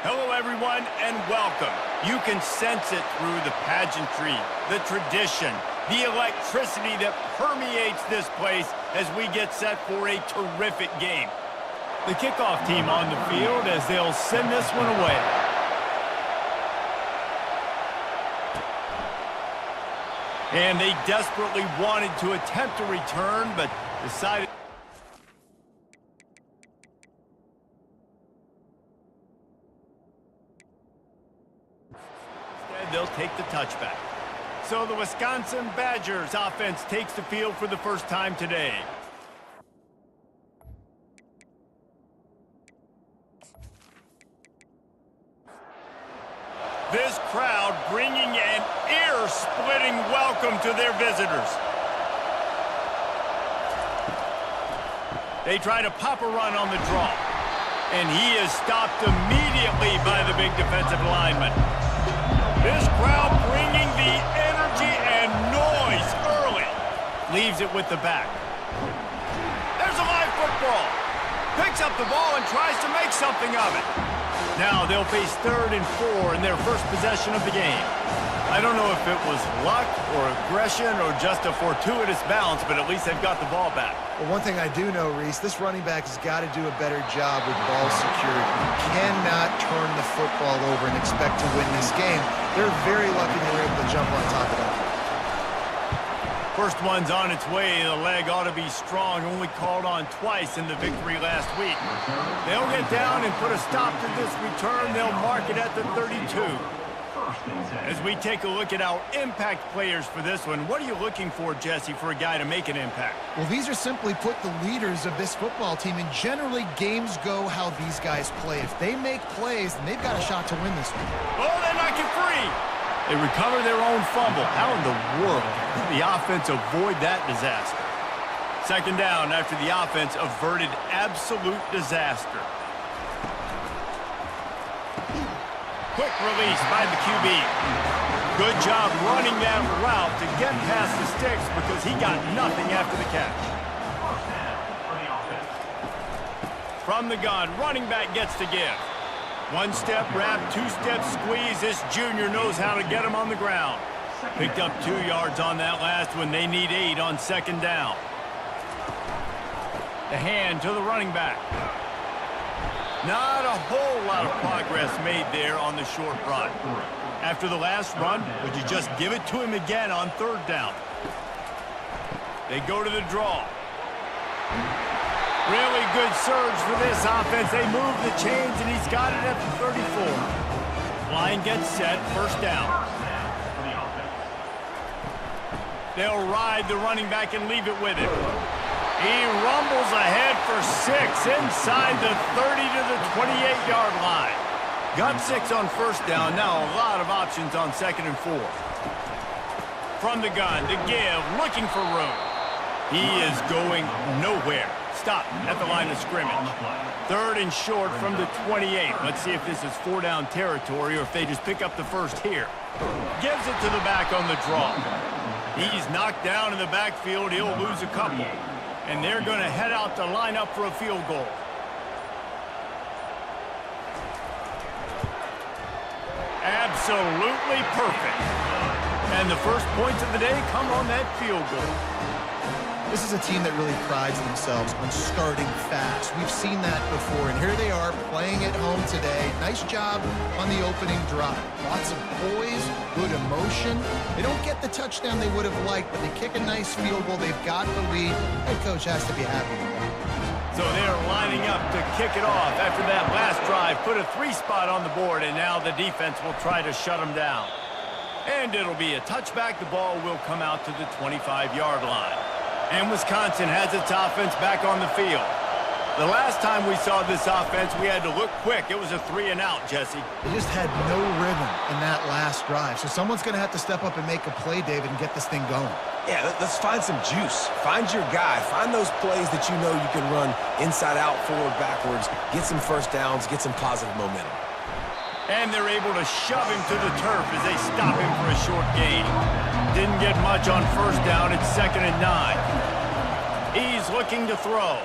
Hello, everyone, and welcome. You can sense it through the pageantry, the tradition, the electricity that permeates this place as we get set for a terrific game. The kickoff team on the field as they'll send this one away. And they desperately wanted to attempt a return, but decided... Instead, they'll take the touchback. So the Wisconsin Badgers offense takes the field for the first time today. This crowd bringing an ear-splitting welcome to their visitors. They try to pop a run on the draw. And he is stopped immediately by the big defensive lineman. This crowd bringing the energy and noise early. Leaves it with the back. There's a live football. Picks up the ball and tries to make something of it. Now they'll face 3rd and 4 in their first possession of the game. I don't know if it was luck or aggression or just a fortuitous bounce, but at least they've got the ball back. Well, one thing I do know, Reese, this running back has got to do a better job with ball security. You cannot turn the football over and expect to win this game. They're very lucky they were able to jump on top of that. First one's on its way. The leg ought to be strong. Only called on twice in the victory last week. They'll get down and put a stop to this return. They'll mark it at the 32. As we take a look at our impact players for this one, what are you looking for, Jesse, for a guy to make an impact? Well, these are simply put the leaders of this football team, and generally games go how these guys play. If they make plays, then they've got a shot to win this one. Oh, they knock it free. They recover their own fumble. How in the world did the offense avoid that disaster? Second down after the offense averted absolute disaster. Quick release by the QB. Good job running that route to get past the sticks because he got nothing after the catch. From the gun, running back gets to give. One-step wrap, two-step squeeze. This junior knows how to get him on the ground. Picked up 2 yards on that last one. They need 8 on second down. The hand to the running back. Not a whole lot of progress made there on the short run. After the last run, would you just give it to him again on 3rd down? They go to the draw. Really good surge for this offense. They move the chains, and he's got it at the 34. Line gets set, first down. They'll ride the running back and leave it with him. He rumbles ahead for 6 inside the 30 to the 28-yard line. Got 6 on first down. Now a lot of options on 2nd and 4. From the gun to give, looking for room. He is going nowhere. Stop at the line of scrimmage. 3rd and short from the 28. Let's see if this is 4-down territory or if they just pick up the first here. Gives it to the back on the draw. He's knocked down in the backfield. He'll lose a couple. And they're going to head out to line up for a field goal. Absolutely perfect. And the first points of the day come on that field goal. This is a team that really prides themselves on starting fast. We've seen that before, and here they are playing at home today. Nice job on the opening drive. Lots of poise, good emotion. They don't get the touchdown they would have liked, but they kick a nice field goal. They've got the lead. Head coach has to be happy with that. So they're lining up to kick it off after that last drive. Put a 3 spot on the board, and now the defense will try to shut them down. And it'll be a touchback. The ball will come out to the 25-yard line. And Wisconsin has its offense back on the field. The last time we saw this offense, we had to look quick. It was a 3-and-out, Jesse. They just had no rhythm in that last drive. So someone's going to have to step up and make a play, David, and get this thing going. Yeah, let's find some juice. Find your guy. Find those plays that you know you can run inside out, forward, backwards. Get some first downs. Get some positive momentum. And they're able to shove him to the turf as they stop him for a short gain. Didn't get much on first down. It's 2nd and 9. He's looking to throw.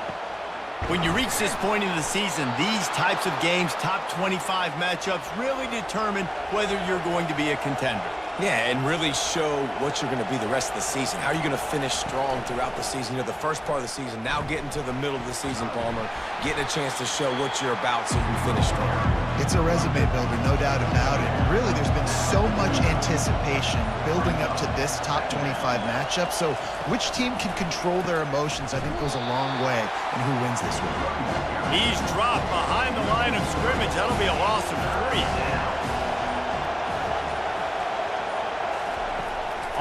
When you reach this point in the season, these types of games, top 25 matchups, really determine whether you're going to be a contender. Yeah, and really show what you're going to be the rest of the season. How are you going to finish strong throughout the season? You know, the first part of the season, now getting to the middle of the season, Palmer, getting a chance to show what you're about so you can finish strong. It's a resume builder, no doubt about it. And really, there's been so much anticipation building up to this top 25 matchup. So which team can control their emotions, I think, goes a long way in who wins this one. He's dropped behind the line of scrimmage. That'll be a loss of 3.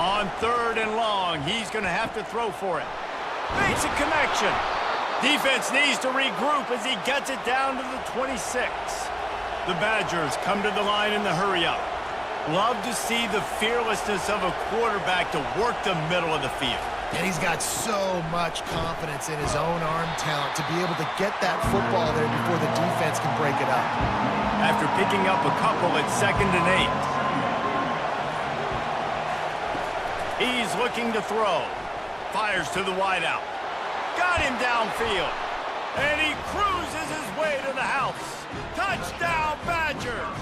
On 3rd and long, he's going to have to throw for it. Makes a connection. Defense needs to regroup as he gets it down to the 26. The Badgers come to the line in the hurry-up. Love to see the fearlessness of a quarterback to work the middle of the field. And he's got so much confidence in his own arm talent to be able to get that football there before the defense can break it up. After picking up a couple at 2nd and 8. He's looking to throw. Fires to the wideout. Got him downfield. And he cruises his way to the house. Touchdown, Badgers!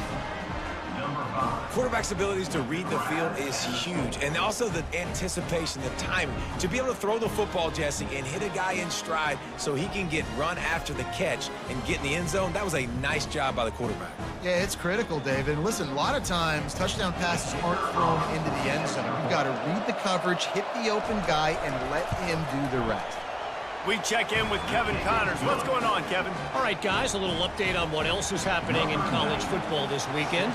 Quarterback's abilities to read the field is huge. And also the anticipation, the timing. To be able to throw the football, Jesse, and hit a guy in stride so he can get run after the catch and get in the end zone, that was a nice job by the quarterback. Yeah, it's critical, David. And listen, a lot of times, touchdown passes aren't thrown into the end zone. You've got to read the coverage, hit the open guy, and let him do the rest. We check in with Kevin Connors. What's going on, Kevin? All right, guys, a little update on what else is happening in college football this weekend.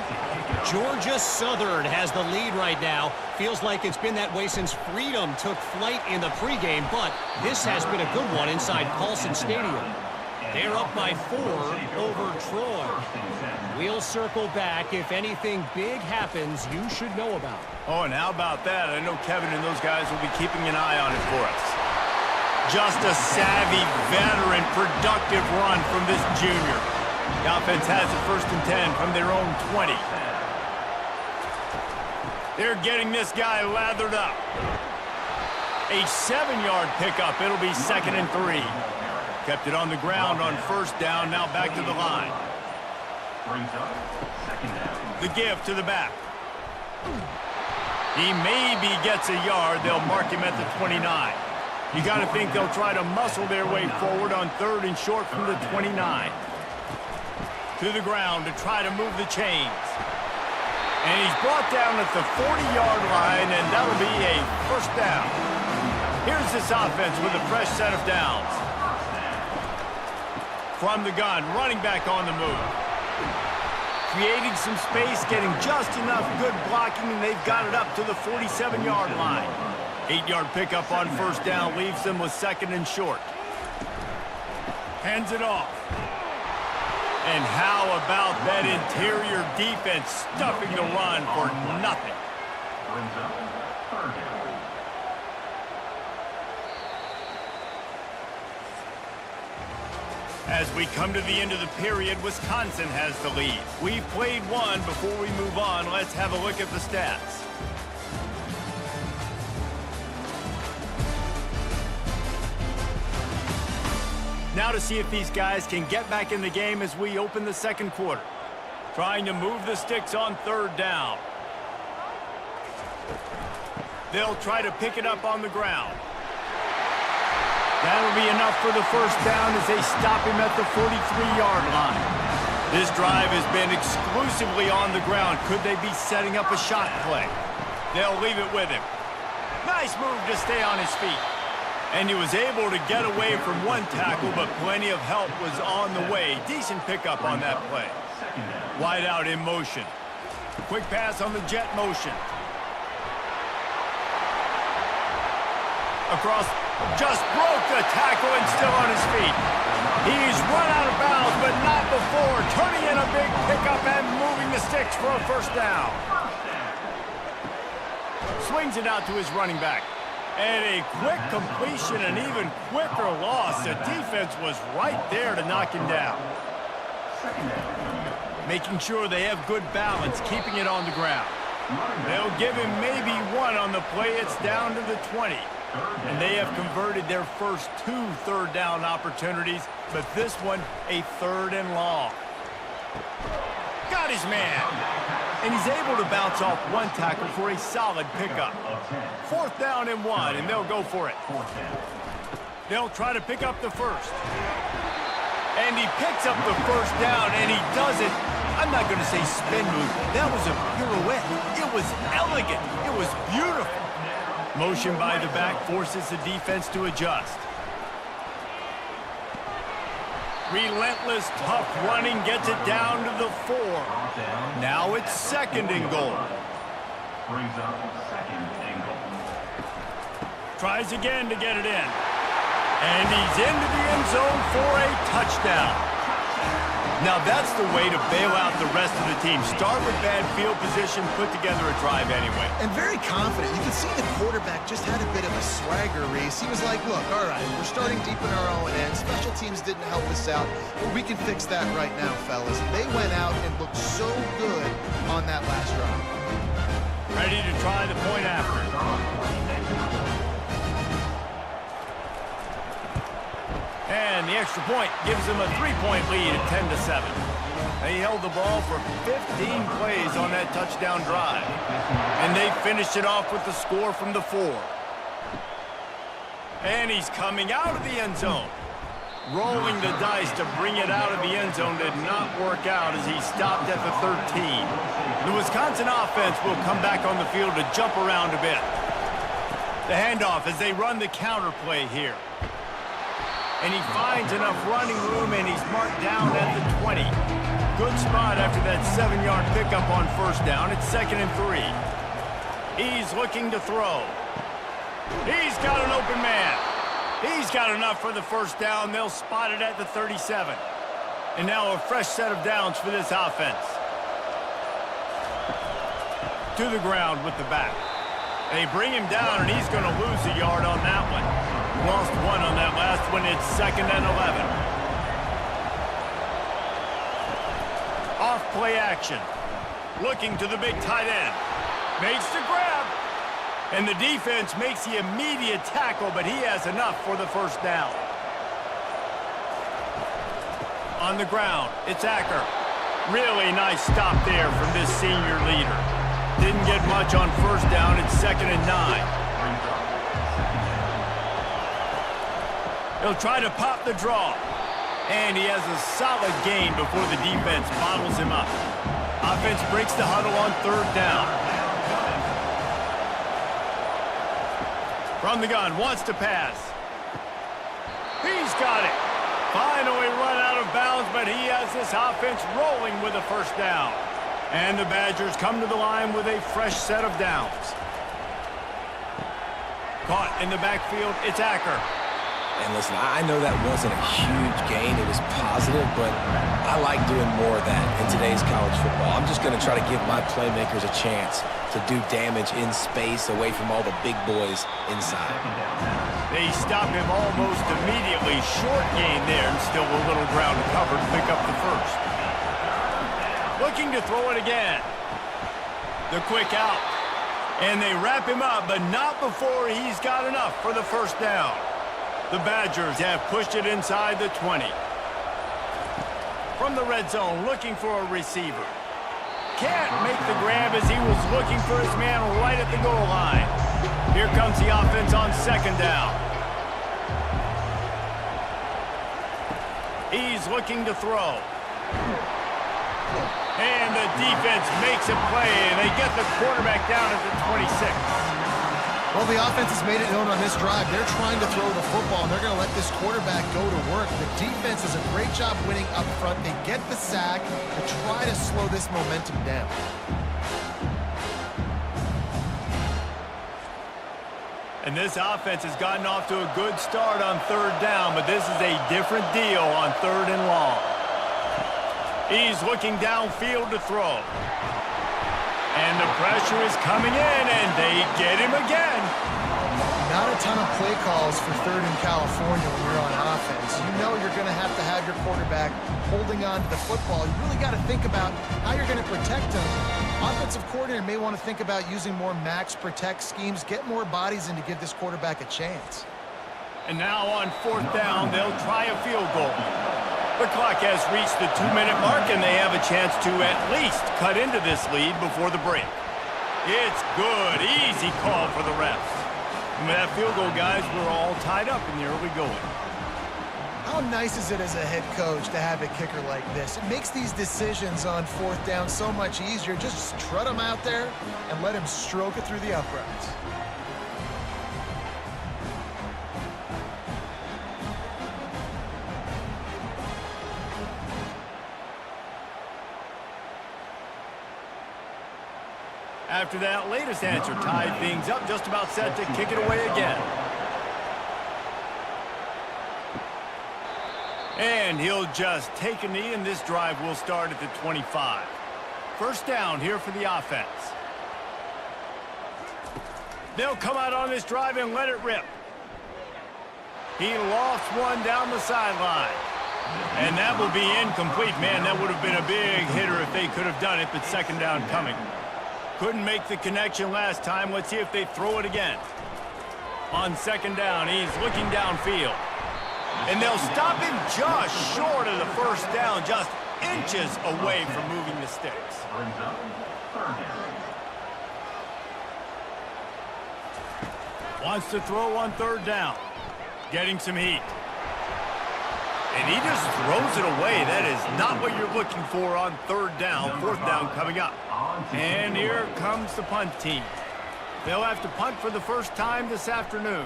Georgia Southern has the lead right now. Feels like it's been that way since Freedom took flight in the pregame, but this has been a good one inside Paulson Stadium. They're up by 4 over Troy. We'll circle back. If anything big happens, you should know about it. Oh, and how about that? I know Kevin and those guys will be keeping an eye on it for us. Just a savvy, veteran, productive run from this junior. The offense has it 1st and 10 from their own 20. They're getting this guy lathered up. A 7-yard pickup. It'll be 2nd and 3. Kept it on the ground on 1st down. Now back to the line. The give to the back. He maybe gets a yard. They'll mark him at the 29. You got to think they'll try to muscle their way forward on 3rd and short from the 29. To the ground to try to move the chains. And he's brought down at the 40-yard line, and that'll be a 1st down. Here's this offense with a fresh set of downs. From the gun, running back on the move. Creating some space, getting just enough good blocking, and they've got it up to the 47-yard line. 8-yard pickup on 1st down leaves them with 2nd and short. Hands it off. And how about that interior defense stuffing the run for nothing? As we come to the end of the period, Wisconsin has the lead. We've played one. Before we move on, let's have a look at the stats. Now to see if these guys can get back in the game as we open the 2nd quarter. Trying to move the sticks on 3rd down. They'll try to pick it up on the ground. That'll be enough for the 1st down as they stop him at the 43-yard line. This drive has been exclusively on the ground. Could they be setting up a shot play? They'll leave it with him. Nice move to stay on his feet. And he was able to get away from one tackle, but plenty of help was on the way. Decent pickup on that play. Wide out in motion. Quick pass on the jet motion. Across, just broke the tackle and still on his feet. He's run out of bounds, but not before. Turning in a big pickup and moving the sticks for a 1st down. Swings it out to his running back. And a quick completion, an even quicker loss. The defense was right there to knock him down. Making sure they have good balance, keeping it on the ground. They'll give him maybe 1 on the play. It's down to the 20. And they have converted their first 2 third-down opportunities, but this one a 3rd and long. Got his man. And he's able to bounce off one tackle for a solid pickup. 4th down and 1, and they'll go for it. They'll try to pick up the first. And he picks up the 1st down, and he does it. I'm not going to say spin move. That was a pirouette. It was elegant. It was beautiful. Motion by the back forces the defense to adjust. Relentless, tough running gets it down to the 4. Now it's 2nd and goal. Brings up 2nd and goal. Tries again to get it in. And he's into the end zone for a touchdown. Now that's the way to bail out the rest of the team. Start with bad field position, put together a drive anyway. And very confident. You can see the quarterback just had a bit of a swagger, Reese. He was like, look, all right, we're starting deep in our own end. Special teams didn't help us out, but we can fix that right now, fellas. And they went out and looked so good on that last drive. Ready to try the point after. And the extra point gives them a 3-point lead at 10-7. They held the ball for 15 plays on that touchdown drive. And they finished it off with the score from the 4. And he's coming out of the end zone. Rolling the dice to bring it out of the end zone did not work out as he stopped at the 13. The Wisconsin offense will come back on the field to jump around a bit. The handoff as they run the counter play here. And he finds enough running room, and he's marked down at the 20. Good spot after that 7-yard pickup on 1st down. It's 2nd and 3. He's looking to throw. He's got an open man. He's got enough for the 1st down. They'll spot it at the 37. And now a fresh set of downs for this offense. To the ground with the back. They bring him down, and he's going to lose a yard on that one. Lost 1 on that last one. It's 2nd and 11. Off play action. Looking to the big tight end. Makes the grab. And the defense makes the immediate tackle, but he has enough for the 1st down. On the ground, it's Acker. Really nice stop there from this senior leader. Didn't get much on 1st down. It's 2nd and 9. He'll try to pop the draw. And he has a solid gain before the defense bottles him up. Offense breaks the huddle on 3rd down. From the gun, wants to pass. He's got it. Finally run out of bounds, but he has this offense rolling with a 1st down. And the Badgers come to the line with a fresh set of downs. Caught in the backfield, it's Acker. And listen, I know that wasn't a huge gain. It was positive, but I like doing more of that in today's college football. I'm just going to try to give my playmakers a chance to do damage in space away from all the big boys inside. They stop him almost immediately. Short gain there, and still a little ground to cover to pick up the 1st. Looking to throw it again. The quick out. And they wrap him up, but not before he's got enough for the 1st down. The Badgers have pushed it inside the 20. From the red zone, looking for a receiver. Can't make the grab as he was looking for his man right at the goal line. Here comes the offense on 2nd down. He's looking to throw. And the defense makes a play, and they get the quarterback down at the 26. Well, the offense has made it known on this drive. They're trying to throw the football, and they're going to let this quarterback go to work. The defense does a great job winning up front. They get the sack to try to slow this momentum down. And this offense has gotten off to a good start on 3rd down, but this is a different deal on 3rd and long. He's looking downfield to throw. And the pressure is coming in, and they get him again. Not a ton of play calls for 3rd in California when you're on offense. You know you're going to have your quarterback holding on to the football. You really got to think about how you're going to protect him Offensive coordinator may want to think about using more max protect schemes, get more bodies in to give this quarterback a chance. And now on 4th down, they'll try a field goal. The clock has reached the 2-minute mark, and they have a chance to at least cut into this lead before the break. It's good. Easy call for the refs. And with that field goal, guys, we're all tied up in the early going. How nice is it as a head coach to have a kicker like this? It makes these decisions on 4th down so much easier. Just strut him out there and let him stroke it through the uprights. After that latest answer tied things up, just about set to kick it away again. And he'll just take a knee, and this drive will start at the 25. 1st down here for the offense. They'll come out on this drive and let it rip. He lofts one down the sideline. And that will be incomplete. Man, that would have been a big hitter if they could have done it, but 2nd down coming. Couldn't make the connection last time. Let's see if they throw it again. On 2nd down, he's looking downfield. And they'll stop him just short of the 1st down, just inches away from moving the sticks. Brings up 3rd down. Wants to throw on 3rd down. Getting some heat. And he just throws it away. That is not what you're looking for on 3rd down. 4th down coming up. And here comes the punt team. They'll have to punt for the first time this afternoon.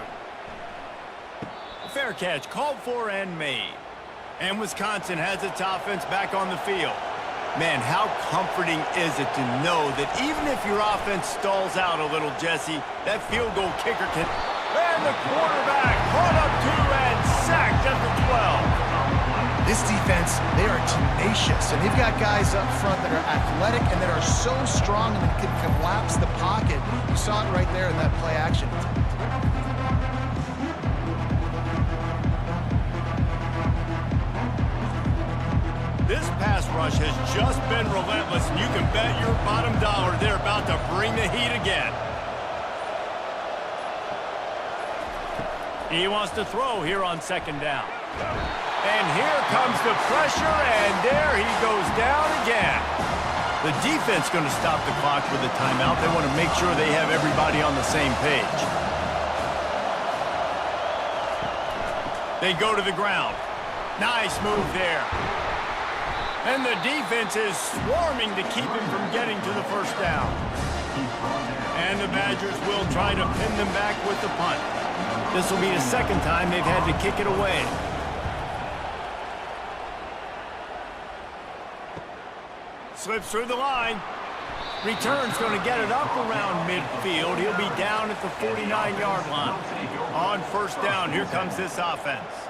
Fair catch called for and made. And Wisconsin has its offense back on the field. Man, how comforting is it to know that even if your offense stalls out a little, Jesse, that field goal kicker can... And the quarterback caught up to and sacked at the 12. This defense, they are tenacious, and they've got guys up front that are athletic and that are so strong and that can collapse the pocket. You saw it right there in that play action attempt. This pass rush has just been relentless, and you can bet your bottom dollar they're about to bring the heat again. He wants to throw here on 2nd down. And here comes the pressure, and there he goes down again. The defense going to stop the clock with a timeout. They want to make sure they have everybody on the same page. They go to the ground. Nice move there. And the defense is swarming to keep him from getting to the 1st down. And the Badgers will try to pin them back with the punt. This will be the 2nd time they've had to kick it away. Slips through the line. Return's going to get it up around midfield. He'll be down at the 49-yard line. On 1st down, here comes this offense.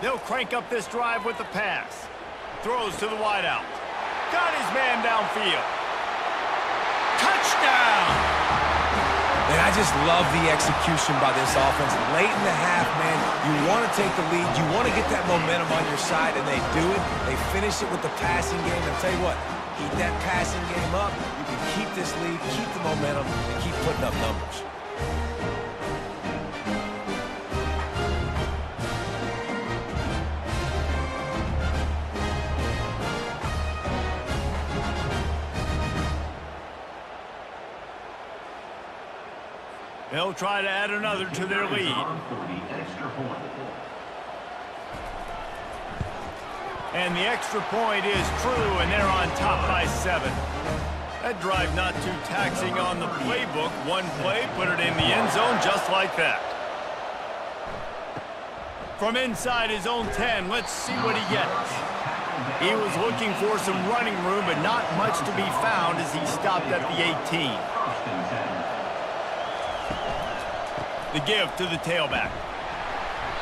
They'll crank up this drive with the pass. Throws to the wideout. Got his man downfield. Touchdown! And I just love the execution by this offense. Late in the half, man, you want to take the lead. You want to get that momentum on your side, and they do it. They finish it with the passing game. And I'll tell you what, keep that passing game up. You can keep this lead, keep the momentum, and keep putting up numbers. They'll try to add another to their lead. And the extra point is true, and they're on top by 7. That drive not too taxing on the playbook. One play, put it in the end zone just like that. From inside his own 10, let's see what he gets. He was looking for some running room, but not much to be found as he stopped at the 18. The give to the tailback.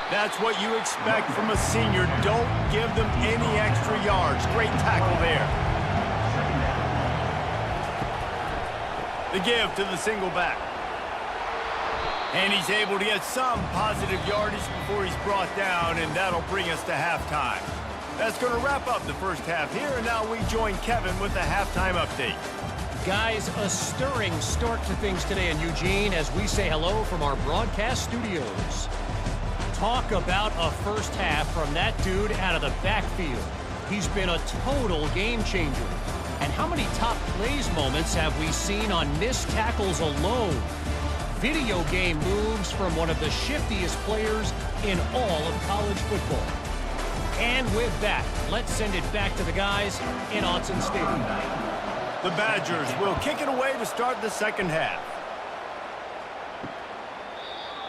That's what you expect from a senior. Don't give them any extra yards. Great tackle there. The give to the single back. And he's able to get some positive yardage before he's brought down, and that'll bring us to halftime. That's going to wrap up the first half here, and now we join Kevin with the halftime update. Guys, a stirring start to things today in Eugene as we say hello from our broadcast studios. Talk about a first half from that dude out of the backfield. He's been a total game changer. And how many top plays moments have we seen on missed tackles alone? Video game moves from one of the shiftiest players in all of college football. And with that, let's send it back to the guys in Autzen Stadium. The Badgers will kick it away to start the second half.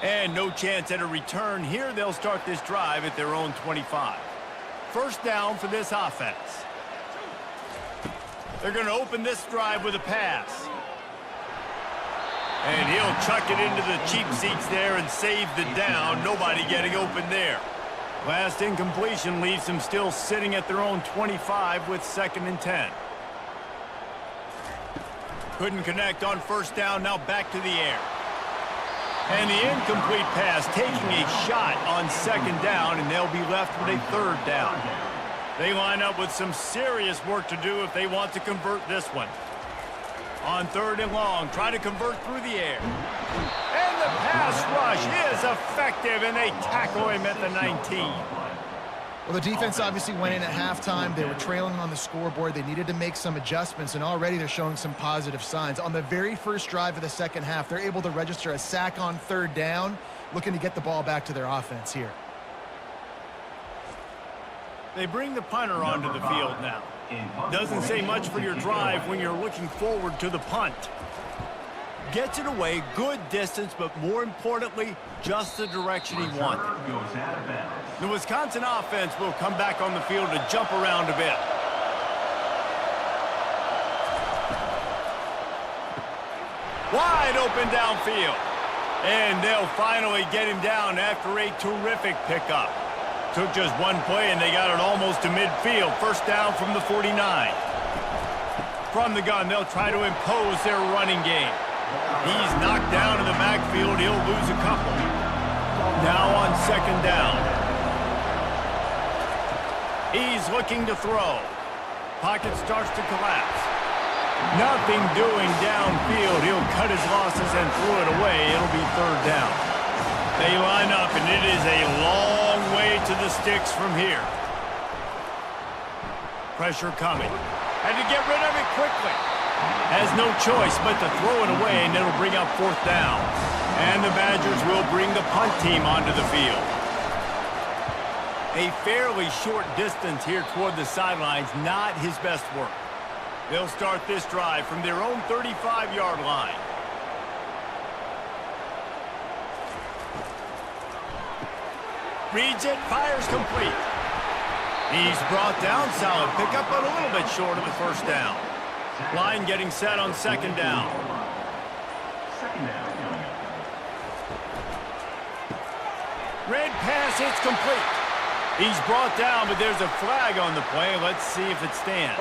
And no chance at a return here. They'll start this drive at their own 25. First down for this offense. They're going to open this drive with a pass. And he'll chuck it into the cheap seats there and save the down. Nobody getting open there. Last incompletion leaves them still sitting at their own 25 with 2nd and 10. Couldn't connect on first down, now back to the air. And the incomplete pass taking a shot on 2nd down, and they'll be left with a 3rd down. They line up with some serious work to do if they want to convert this one. On 3rd and long, try to convert through the air. And the pass rush is effective, and they tackle him at the 19. Well, the defense obviously went in at halftime. They were trailing on the scoreboard. They needed to make some adjustments, and already they're showing some positive signs. On the very first drive of the second half, they're able to register a sack on 3rd down, looking to get the ball back to their offense here. They bring the punter onto the field now. Doesn't say much for your drive when you're looking forward to the punt. Gets it away, good distance, but more importantly, just the direction he wanted. The Wisconsin offense will come back on the field to jump around a bit. Wide open downfield. And they'll finally get him down after a terrific pickup. Took just one play, and they got it almost to midfield. First down from the 49. From the gun, they'll try to impose their running game. He's knocked down in the backfield. He'll lose a couple. Now on 2nd down. He's looking to throw. Pocket starts to collapse. Nothing doing downfield. He'll cut his losses and throw it away. It'll be 3rd down. They line up, and it is a long way to the sticks from here. Pressure coming. Had to get rid of it quickly. Has no choice but to throw it away, and it'll bring up 4th down. And the Badgers will bring the punt team onto the field. A fairly short distance here toward the sidelines, not his best work. They'll start this drive from their own 35-yard line. Reads it, fires complete. He's brought down, solid pickup, but a little bit short of the first down. Line getting set on 2nd down. Red pass, it's complete. He's brought down, but there's a flag on the play. Let's see if it stands.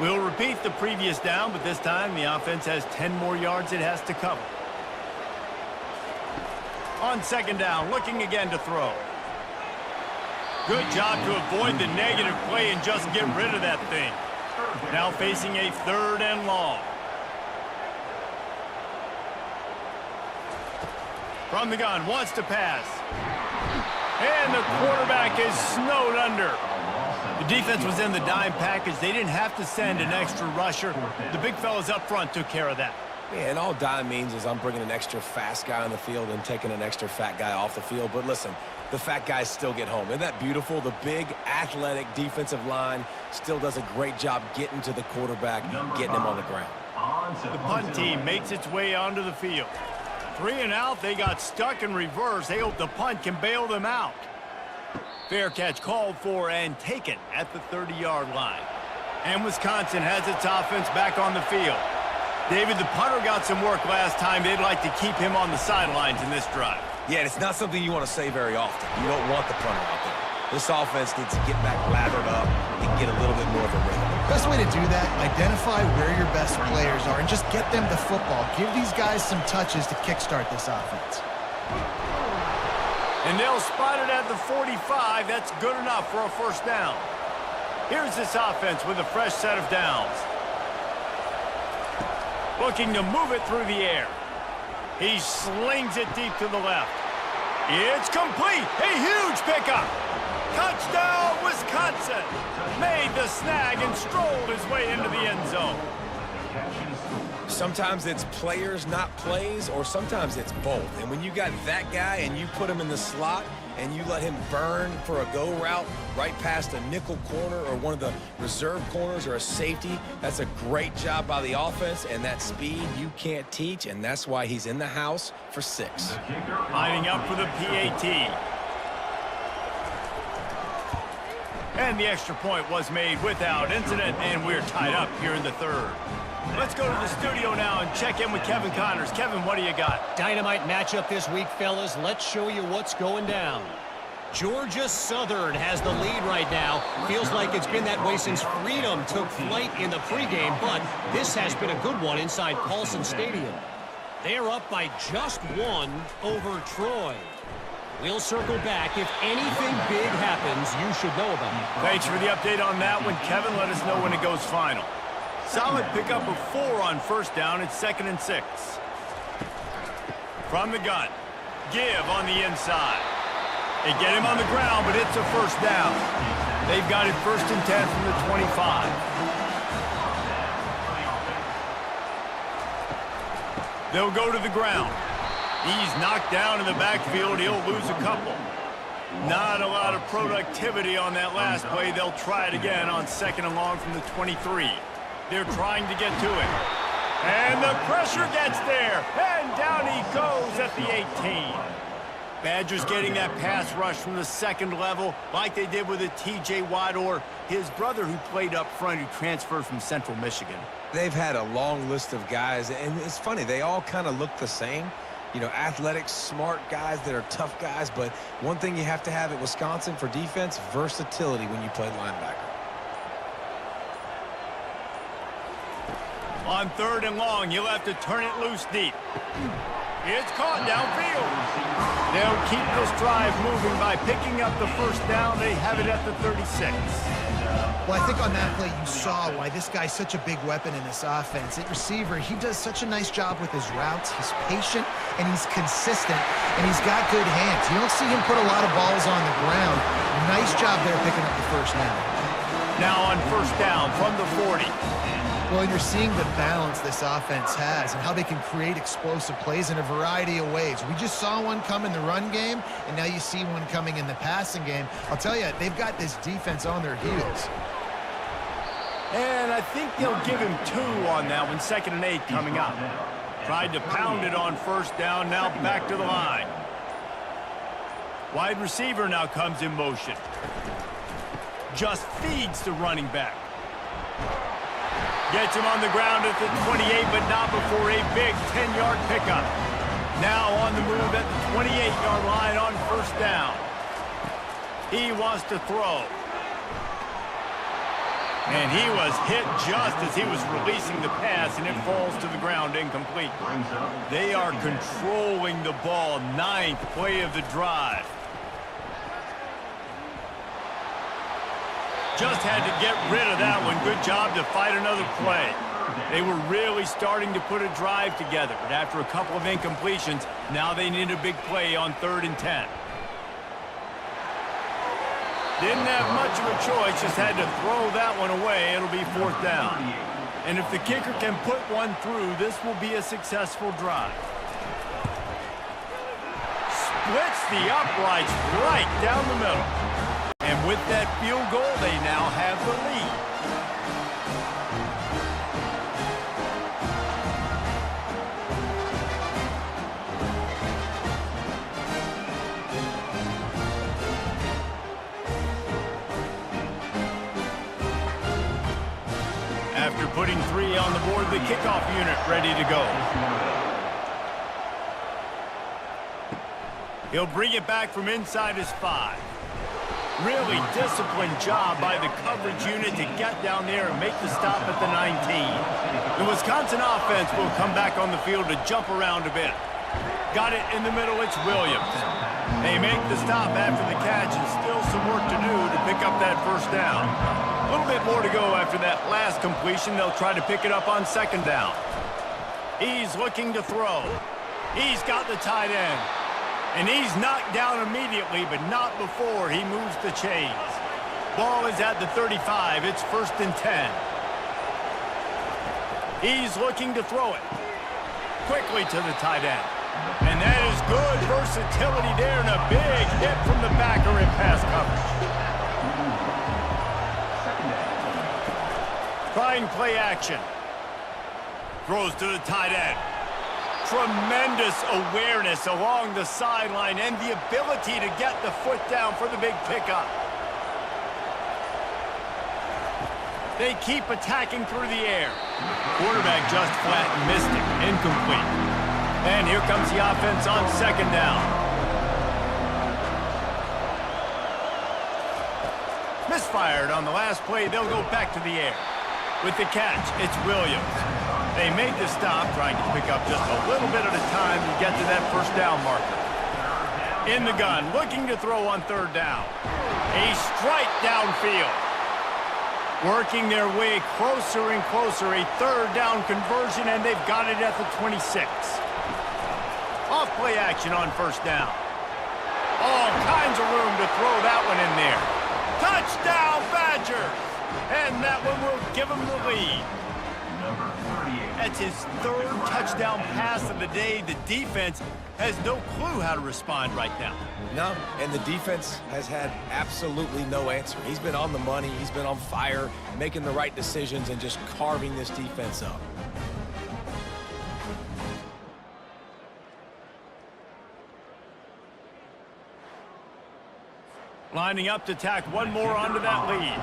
We'll repeat the previous down, but this time the offense has 10 more yards it has to cover. On 2nd down, looking again to throw. Good job to avoid the negative play and just get rid of that thing. Now facing a 3rd and long. From the gun, wants to pass. And the quarterback is snowed under. The defense was in the dime package. They didn't have to send an extra rusher. The big fellas up front took care of that. Yeah, and all dime means is I'm bringing an extra fast guy on the field and taking an extra fat guy off the field. But listen, the fat guys still get home. Isn't that beautiful? The big, athletic defensive line still does a great job getting to the quarterback, getting him on the ground. The punt team makes its way onto the field. 3 and out, they got stuck in reverse. They hope the punt can bail them out. Fair catch called for and taken at the 30-yard line. And Wisconsin has its offense back on the field. David, the punter got some work last time. They'd like to keep him on the sidelines in this drive. Yeah, it's not something you want to say very often. You don't want the punter out there. This offense needs to get back lathered up and get a little bit more of a rhythm. Best way to do that, identify where your best players are and just get them the football. Give these guys some touches to kickstart this offense. And they'll spot it at the 45. That's good enough for a first down. Here's this offense with a fresh set of downs. Looking to move it through the air. He slings it deep to the left. It's complete. A huge pickup. Touchdown, Wisconsin. Made the snag and strolled his way into the end zone. Sometimes it's players, not plays, or sometimes it's both. And when you got that guy and you put him in the slot and you let him burn for a go route right past a nickel corner or one of the reserve corners or a safety, that's a great job by the offense, and that speed you can't teach, and that's why he's in the house for 6. Lining up for the PAT. And the extra point was made without incident, and we're tied up here in the third. Let's go to the studio now and check in with Kevin Connors. Kevin, what do you got? Dynamite matchup this week, fellas. Let's show you what's going down. Georgia Southern has the lead right now. Feels like it's been that way since Freedom took flight in the pregame, but this has been a good one inside Paulson Stadium. They're up by just 1 over Troy. We'll circle back. If anything big happens, you should know about it. Thanks for the update on that one, Kevin. Let us know when it goes final. Solid pickup of 4 on first down. It's 2nd and 6. From the gun. Give on the inside. They get him on the ground, but it's a first down. They've got it 1st and 10 from the 25. They'll go to the ground. He's knocked down in the backfield. He'll lose a couple. Not a lot of productivity on that last play. They'll try it again on 2nd and long from the 23. They're trying to get to it. And the pressure gets there. And down he goes at the 18. Badgers getting that pass rush from the 2nd level like they did with a T.J. Watt or his brother who played up front who transferred from Central Michigan. They've had a long list of guys, and it's funny, they all kind of look the same. You know, athletic, smart guys that are tough guys, but one thing you have to have at Wisconsin for defense, versatility when you play linebacker. On 3rd and long, you'll have to turn it loose deep. It's caught downfield. They'll keep this drive moving by picking up the first down. They have it at the 36. Well, I think on that play you saw why this guy's such a big weapon in this offense. At receiver, he does such a nice job with his routes. He's patient, and he's consistent, and he's got good hands. You don't see him put a lot of balls on the ground. Nice job there picking up the first down. Now on first down from the 40. Well, and you're seeing the balance this offense has and how they can create explosive plays in a variety of ways. We just saw one come in the run game, and now you see one coming in the passing game. I'll tell you, they've got this defense on their heels. And I think they'll give him 2 on that one. 2nd and 8 coming up. Tried to pound it on first down, now back to the line. Wide receiver now comes in motion. Just feeds the running back. Gets him on the ground at the 28, but not before a big 10-yard pickup. Now on the move at the 28-yard line on first down. He wants to throw. And he was hit just as he was releasing the pass, and it falls to the ground incomplete. They are controlling the ball. 9th play of the drive. Just had to get rid of that one. Good job to fight another play. They were really starting to put a drive together, but after a couple of incompletions, now they need a big play on 3rd and 10. Didn't have much of a choice, just had to throw that one away. It'll be 4th down. And if the kicker can put one through, this will be a successful drive. Splits the uprights right down the middle. And with that field goal, they now have the lead. After putting 3 on the board, the kickoff unit ready to go. He'll bring it back from inside his 5. Really disciplined job by the coverage unit to get down there and make the stop at the 19. The Wisconsin offense will come back on the field to jump around a bit. Got it in the middle, it's Williams. They make the stop after the catch, and still some work to do to pick up that first down. A little bit more to go after that last completion. They'll try to pick it up on second down. He's looking to throw. He's got the tight end. And he's knocked down immediately, but not before he moves the chains. Ball is at the 35. It's 1st and 10. He's looking to throw it. Quickly to the tight end. And that is good versatility there, and a big hit from the backer in pass coverage. Trying play action. Throws to the tight end. Tremendous awareness along the sideline and the ability to get the foot down for the big pickup. They keep attacking through the air. Quarterback just flat and missed it. Incomplete. And here comes the offense on second down. Misfired on the last play. They'll go back to the air. With the catch, it's Williams. They make the stop, trying to pick up just a little bit at a time to get to that first down marker. In the gun, looking to throw on third down. A strike downfield. Working their way closer and closer. A third down conversion, and they've got it at the 26. Off play action on first down. All kinds of room to throw that one in there. Touchdown, Badgers! And that one will give them the lead. That's his third touchdown pass of the day. The defense has no clue how to respond right now. No, and the defense has had absolutely no answer. He's been on the money. He's been on fire, making the right decisions and just carving this defense up. Lining up to tack one more onto that lead.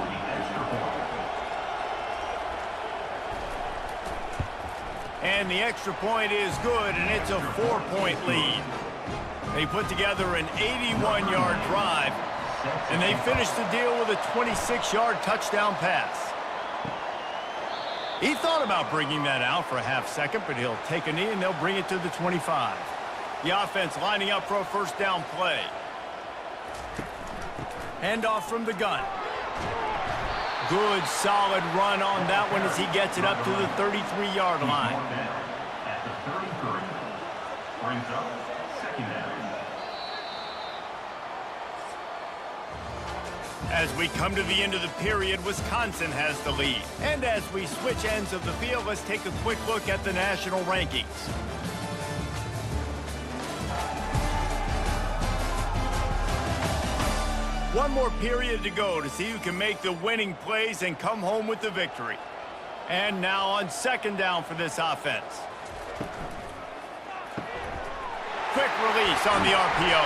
And the extra point is good, and it's a 4-point lead. They put together an 81-yard drive, and they finish the deal with a 26-yard touchdown pass. He thought about bringing that out for a half second, but he'll take a knee, and they'll bring it to the 25. The offense lining up for a first down play. Handoff from the gun. Good, solid run on that one as he gets it up to the 33-yard line. At the 33. Brings up second down. As we come to the end of the period, Wisconsin has the lead. And as we switch ends of the field, let's take a quick look at the national rankings. One more period to go to see who can make the winning plays and come home with the victory. And now on second down for this offense. Quick release on the RPO.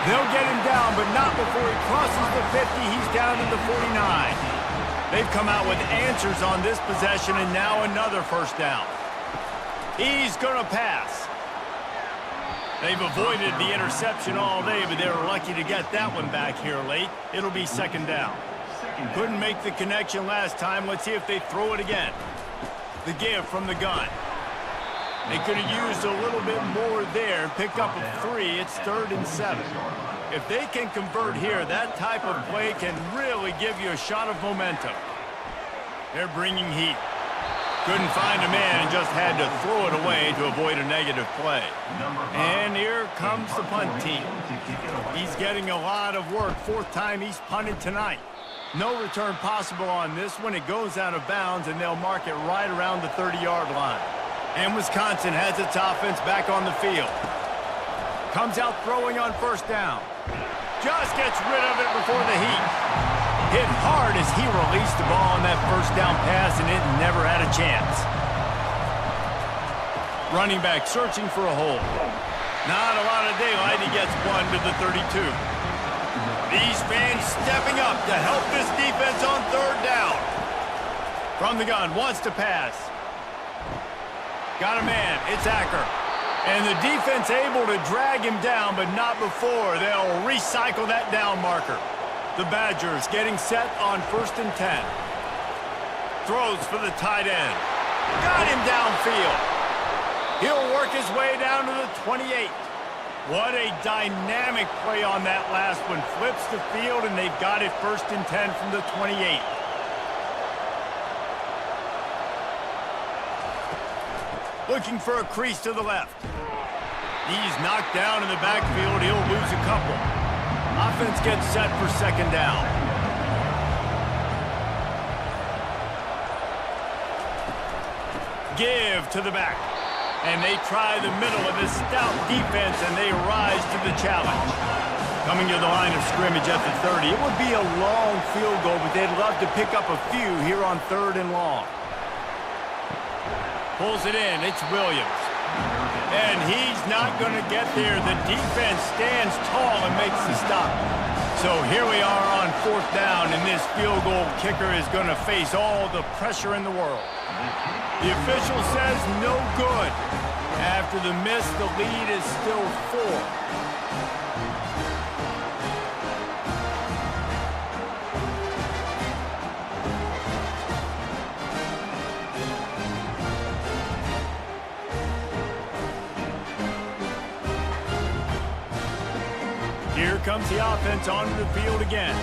They'll get him down, but not before he crosses the 50. He's down to the 49. They've come out with answers on this possession, and now another first down. He's going to pass. They've avoided the interception all day, but they were lucky to get that one back here late. It'll be second down. Couldn't make the connection last time. Let's see if they throw it again. The give from the gun. They could have used a little bit more there and pick up a 3. It's 3rd and 7. If they can convert here, that type of play can really give you a shot of momentum. They're bringing heat. Couldn't find a man and just had to throw it away to avoid a negative play. And here comes the punt team. He's getting a lot of work. 4th time he's punted tonight. No return possible on this one. It goes out of bounds, and they'll mark it right around the 30-yard line. And Wisconsin has its offense back on the field. Comes out throwing on first down. Just gets rid of it before the heat. Hit hard as he released the ball on that first down pass, and it never had a chance. Running back searching for a hole. Not a lot of daylight. He gets one to the 32. These fans stepping up to help this defense on third down. From the gun, wants to pass. Got a man. It's Acker. And the defense able to drag him down, but not before. They'll recycle that down marker. The Badgers getting set on 1st and 10. Throws for the tight end. Got him downfield. He'll work his way down to the 28. What a dynamic play on that last one. Flips the field, and they've got it 1st and 10 from the 28. Looking for a crease to the left. He's knocked down in the backfield. He'll lose a couple. Offense gets set for 2nd down. Give to the back. And they try the middle of this stout defense, and they rise to the challenge. Coming to the line of scrimmage at the 30. It would be a long field goal, but they'd love to pick up a few here on 3rd and long. Pulls it in. It's Williams. And he's not going to get there. The defense stands tall and makes the stop. So here we are on 4th down, and this field goal kicker is going to face all the pressure in the world. The official says no good. After the miss, the lead is still 4. Here comes the offense onto the field again.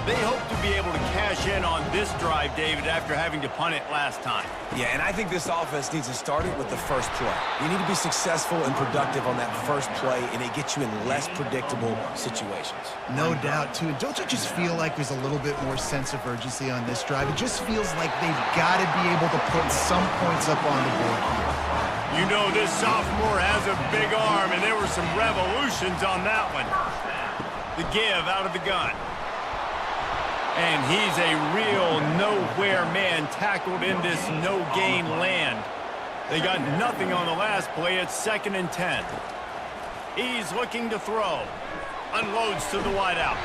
They hope to be able to cash in on this drive, David, after having to punt it last time. Yeah, and I think this offense needs to start it with the first play. You need to be successful and productive on that first play, and it gets you in less predictable situations. No doubt, too. And don't you just feel like there's a little bit more sense of urgency on this drive? It just feels like they've got to be able to put some points up on the board here. You know this sophomore has a big arm, and there were some revolutions on that one. The give out of the gun. And he's a real nowhere man tackled in this no-gain land. They got nothing on the last play. It's 2nd and 10. He's looking to throw. Unloads to the wideout.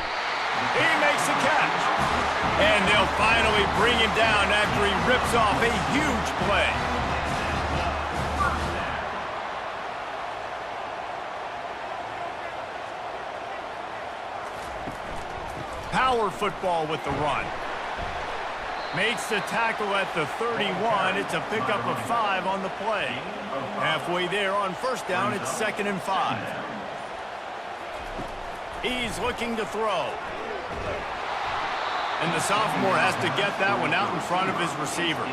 He makes the catch. And they'll finally bring him down after he rips off a huge play. Power football with the run. Makes the tackle at the 31. It's a pickup of 5 on the play. Halfway there on 1st down, it's 2nd and 5. He's looking to throw. And the sophomore has to get that one out in front of his receiver.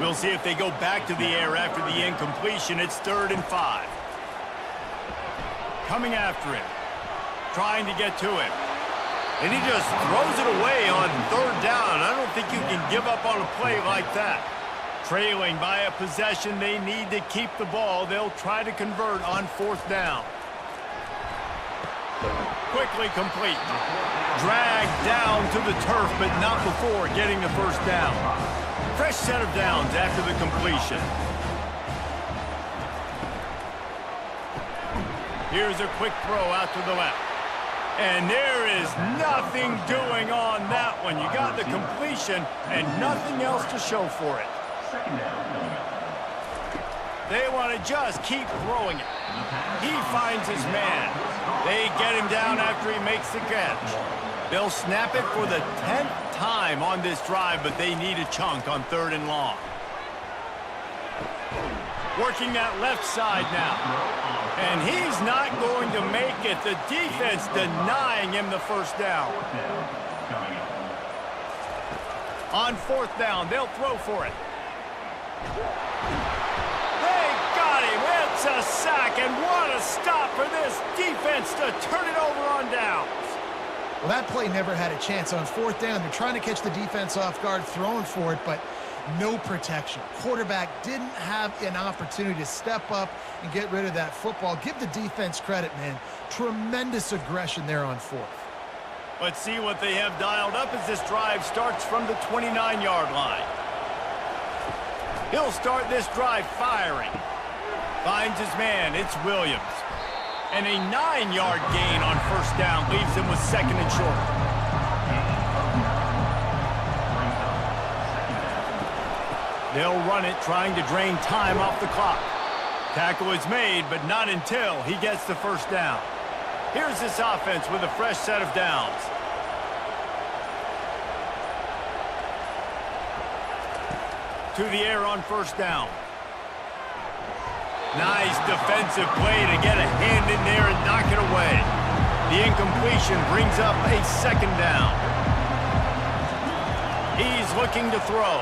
We'll see if they go back to the air after the incompletion. It's 3rd and 5. Coming after him. Trying to get to him. And he just throws it away on 3rd down. I don't think you can give up on a play like that. Trailing by a possession, they need to keep the ball. They'll try to convert on 4th down. Quickly complete. Dragged down to the turf, but not before getting the 1st down. Fresh set of downs after the completion. Here's a quick throw out to the left. And there is nothing doing on that one. You got the completion and nothing else to show for it. They want to just keep throwing it. He finds his man. They get him down after he makes the catch. They'll snap it for the 10th time on this drive, but they need a chunk on 3rd and long. Working that left side now. And he's not going to make it. The defense denying him the 1st down. On 4th down, they'll throw for it. They got him. It's a sack, and what a stop for this defense to turn it over on downs. Well, that play never had a chance. On 4th down, they're trying to catch the defense off guard, throwing for it, but no protection. Quarterback didn't have an opportunity to step up and get rid of that football. Give the defense credit, man. Tremendous aggression there on 4th. Let's see what they have dialed up as this drive starts from the 29-yard line. He'll start this drive firing. Finds his man. It's Williams. And a 9-yard gain on 1st down leaves him with 2nd and short. They'll run it, trying to drain time off the clock. Tackle is made, but not until he gets the 1st down. Here's this offense with a fresh set of downs. To the air on 1st down. Nice defensive play to get a hand in there and knock it away. The incompletion brings up a second down. He's looking to throw.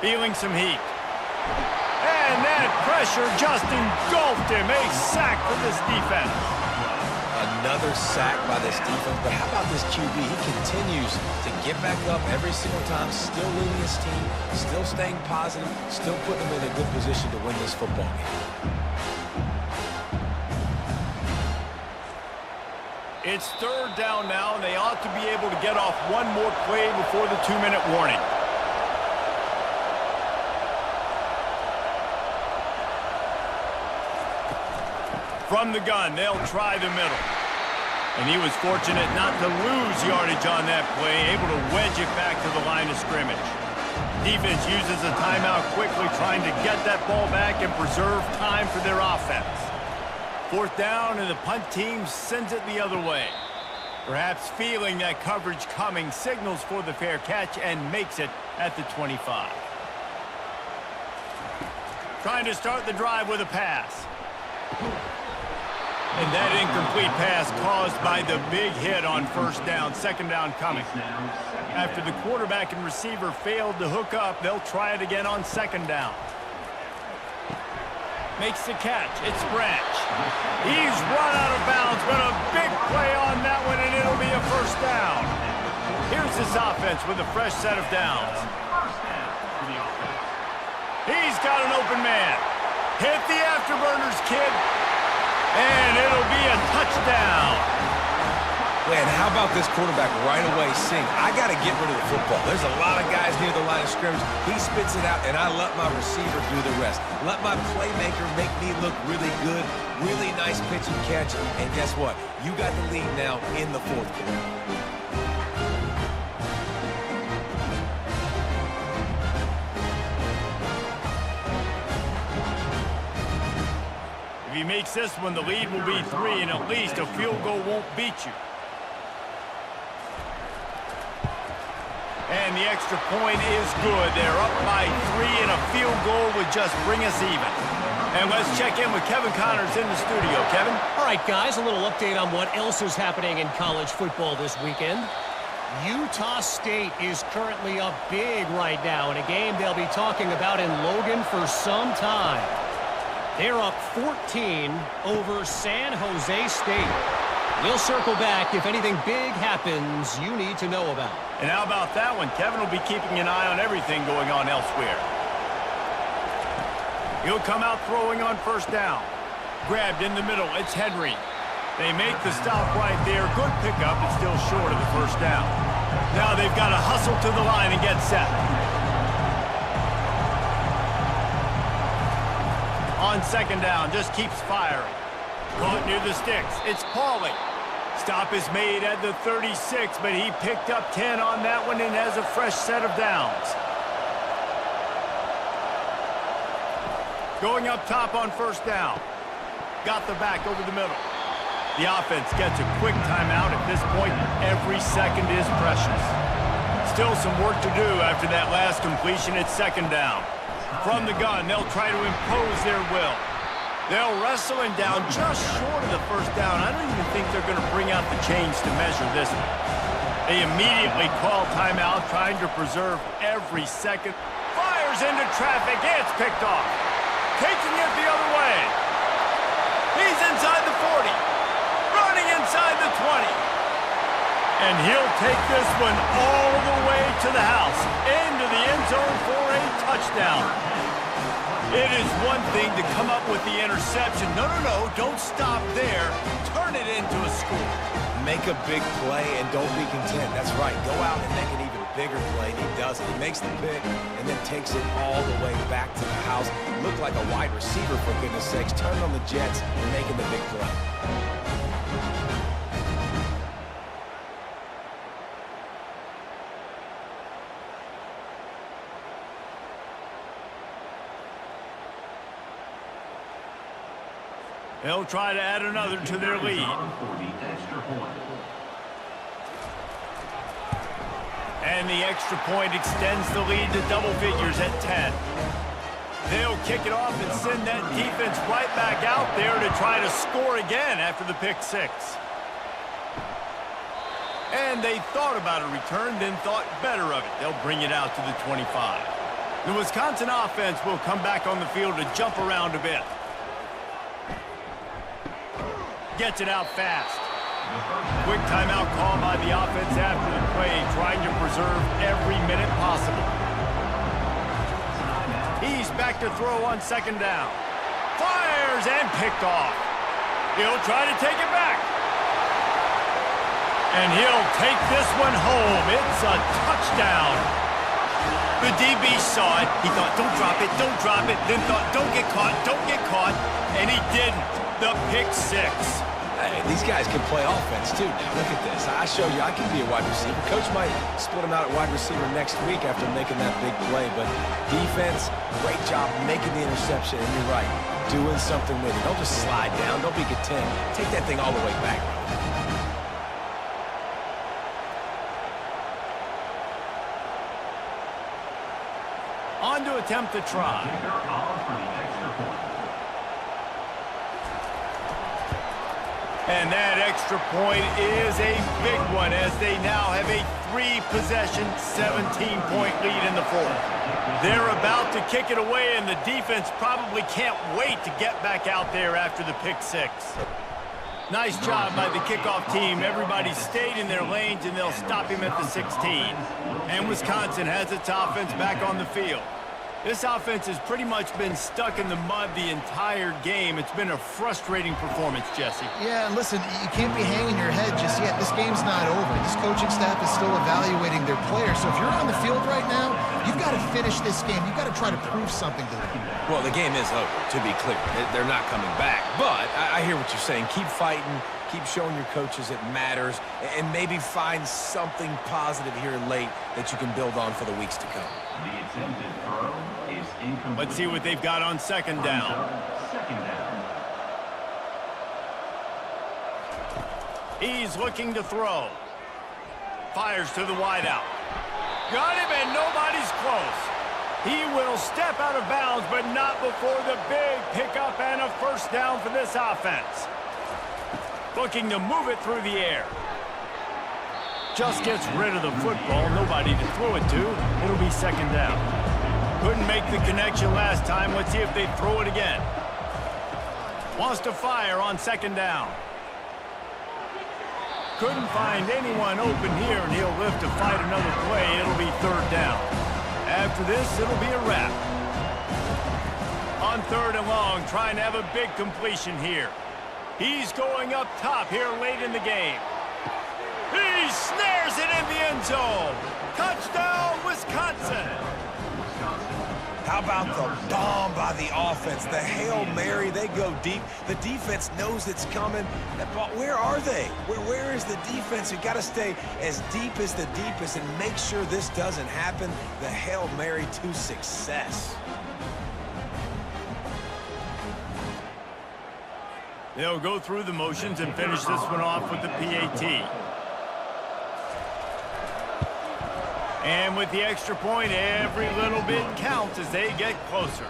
Feeling some heat. And that pressure just engulfed him. A sack for this defense. Another sack by this defense, but how about this QB? He continues to get back up every single time, still leading his team, still staying positive, still putting them in a good position to win this football game. It's third down now, and they ought to be able to get off one more play before the 2-minute warning. From the gun, they'll try the middle. And he was fortunate not to lose yardage on that play, able to wedge it back to the line of scrimmage. Defense uses a timeout quickly, trying to get that ball back and preserve time for their offense. Fourth down, and the punt team sends it the other way. Perhaps feeling that coverage coming, signals for the fair catch and makes it at the 25. Trying to start the drive with a pass. And that incomplete pass caused by the big hit on first down. Second down coming. After the quarterback and receiver failed to hook up, they'll try it again on second down. Makes the catch. It's Branch. He's run out of bounds, but a big play on that one, and it'll be a first down. Here's this offense with a fresh set of downs. He's got an open man. Hit the afterburners, kid. And it'll be a touchdown. Man, how about this quarterback right away saying, I got to get rid of the football. There's a lot of guys near the line of scrimmage. He spits it out, and I let my receiver do the rest. Let my playmaker make me look really good. Really nice pitch and catch. And guess what? You got the lead now in the fourth quarter. If he makes this one, the lead will be 3, and at least a field goal won't beat you. And the extra point is good. They're up by 3, and a field goal would just bring us even. And let's check in with Kevin Connors in the studio. Kevin? All right, guys, a little update on what else is happening in college football this weekend. Utah State is currently up big right now in a game they'll be talking about in Logan for some time. They're up 14 over San Jose State. We'll circle back if anything big happens you need to know about. And how about that one? Kevin will be keeping an eye on everything going on elsewhere. He'll come out throwing on first down. Grabbed in the middle. It's Henry. They make the stop right there. Good pickup, but still short of the first down. Now they've got to hustle to the line and get set. On second down, just keeps firing. Caught near the sticks. It's Pauly. Stop is made at the 36, but he picked up 10 on that one and has a fresh set of downs. Going up top on first down. Got the back over the middle. The offense gets a quick timeout. At this point, every second is precious. Still some work to do after that last completion. It's second down. From the gun, they'll try to impose their will. They'll wrestle him down just short of the first down. I don't even think they're going to bring out the chains to measure this one. They immediately call timeout, trying to preserve every second. Fires into traffic. It's picked off. Taking it the other way. He's inside the 40. Running inside the 20. And he'll take this one all the way to the house. Into the end zone for a touchdown. It is one thing to come up with the interception. No, don't stop there. Turn it into a score. Make a big play and don't be content. That's right. Go out and make an even bigger play. And he does it. He makes the pick and then takes it all the way back to the house. Looked like a wide receiver, for goodness sakes. Turning on the Jets and making the big play. They'll try to add another to their lead. And the extra point extends the lead to double figures at 10. They'll kick it off and send that defense right back out there to try to score again after the pick six. And they thought about a return, then thought better of it. They'll bring it out to the 25. The Wisconsin offense will come back on the field to jump around a bit. Gets it out fast. Quick timeout call by the offense after the play, trying to preserve every minute possible. He's back to throw on second down. Fires and picked off. He'll try to take it back. And he'll take this one home. It's a touchdown. The DB saw it. He thought, don't drop it, don't drop it. Then thought, don't get caught, don't get caught. And he didn't. The pick six. Hey, these guys can play offense, too, now. Look at this. I showed you I can be a wide receiver. Coach might split him out at wide receiver next week after making that big play. But defense, great job making the interception. And you're right, doing something with it. Don't just slide down. Don't be content. Take that thing all the way back. On to attempt to try. And that extra point is a big one as they now have a 3-possession, 17-point lead in the fourth. They're about to kick it away, and the defense probably can't wait to get back out there after the pick six. Nice job by the kickoff team. Everybody stayed in their lanes, and they'll stop him at the 16. And Wisconsin has its offense back on the field. This offense has pretty much been stuck in the mud the entire game. It's been a frustrating performance, Jesse. Yeah, and listen, you can't be hanging your head just yet. This game's not over. This coaching staff is still evaluating their players. So if you're on the field right now, you've got to finish this game. You've got to try to prove something to them. Well, the game is over, to be clear. They're not coming back. But I hear what you're saying. Keep fighting. Keep showing your coaches it matters. And maybe find something positive here late that you can build on for the weeks to come. The attempted throw is incomplete. Let's see what they've got on second down. Second down. He's looking to throw. Fires to the wideout. Got him, and nobody's close. He will step out of bounds, but not before the big pickup and a first down for this offense. Looking to move it through the air. Just gets rid of the football. Nobody to throw it to. It'll be second down. Couldn't make the connection last time. Let's see if they throw it again. Wants to fire on second down. Couldn't find anyone open here, and he'll live to fight another play. It'll be third down. After this, it'll be a wrap. On third and long, trying to have a big completion here. He's going up top here late in the game. He snares it in the end zone. Touchdown, Wisconsin. How about the bomb by the offense? The Hail Mary, they go deep. The defense knows it's coming. But where are they? Where is the defense? You've got to stay as deep as the deepest and make sure this doesn't happen. The Hail Mary to success. They'll go through the motions and finish this one off with the PAT. And with the extra point, every little bit counts as they get closer.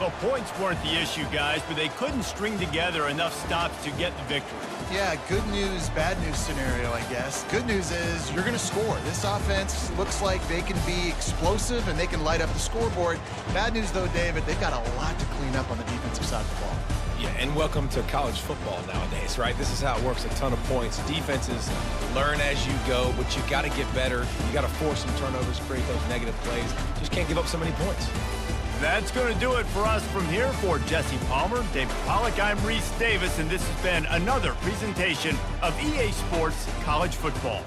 Well, points weren't the issue, guys, but they couldn't string together enough stops to get the victory. Yeah, good news, bad news scenario, I guess. Good news is you're going to score. This offense looks like they can be explosive and they can light up the scoreboard. Bad news, though, David, they've got a lot to clean up on the defensive side of the ball. Yeah, and welcome to college football nowadays, right? This is how it works, a ton of points. Defenses learn as you go, but you got to get better. You got to force some turnovers, create those negative plays. Just can't give up so many points. That's going to do it for us from here. For Jesse Palmer, David Pollack, I'm Reese Davis, and this has been another presentation of EA Sports College Football.